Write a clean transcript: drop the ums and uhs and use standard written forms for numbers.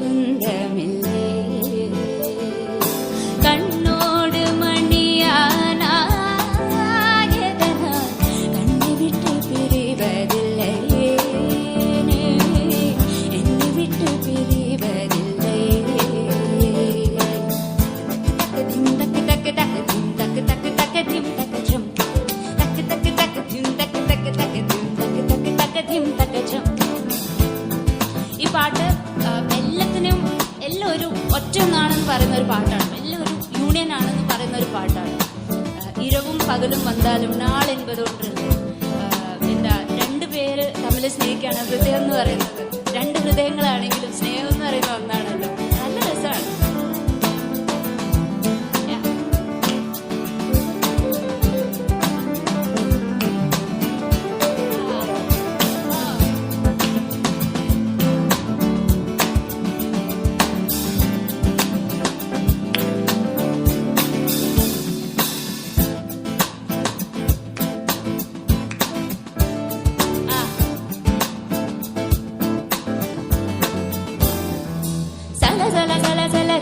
சொந்தமில்லை. கண்ணோடு மணியானா எதனால் கண்ணை விட்டு பிரிவதில்லை, என்னை விட்டு பிரிவதில்லை. திம் தக்கு தக்கு தக்கு திம் தக்கு தக்கு தக்கு திம் தக்கு ஜம் தக்கு தக்கு தக்கு திம் தக்கு தக்கு தக்கு திம் தக்கு தக்கு தக்கு திம் തക്ക് ജം. ഈ പാട്ട് എല്ലാത്തിനും എല്ലാം ഒരു ഒറ്റ ഒന്നാണെന്ന് പറയുന്ന ഒരു പാട്ടാണ്, എല്ലാം ഒരു യൂണിയൻ ആണെന്ന് പറയുന്ന ഒരു പാട്ടാണ്. ഇരവും പകലും വന്നാലും നാൾ എൻപതൊട്ട് എന്താ രണ്ടുപേര് തമ്മിൽ സ്നേഹിക്കുകയാണ് ഹൃദയം എന്ന് പറയുന്നത്. രണ്ട് ഹൃദയങ്ങളാണെങ്കിലും സ്നേഹം എന്ന് പറയുന്ന ഒന്നാണല്ലോ. നല്ല രസമാണ്. Sala sala sala sala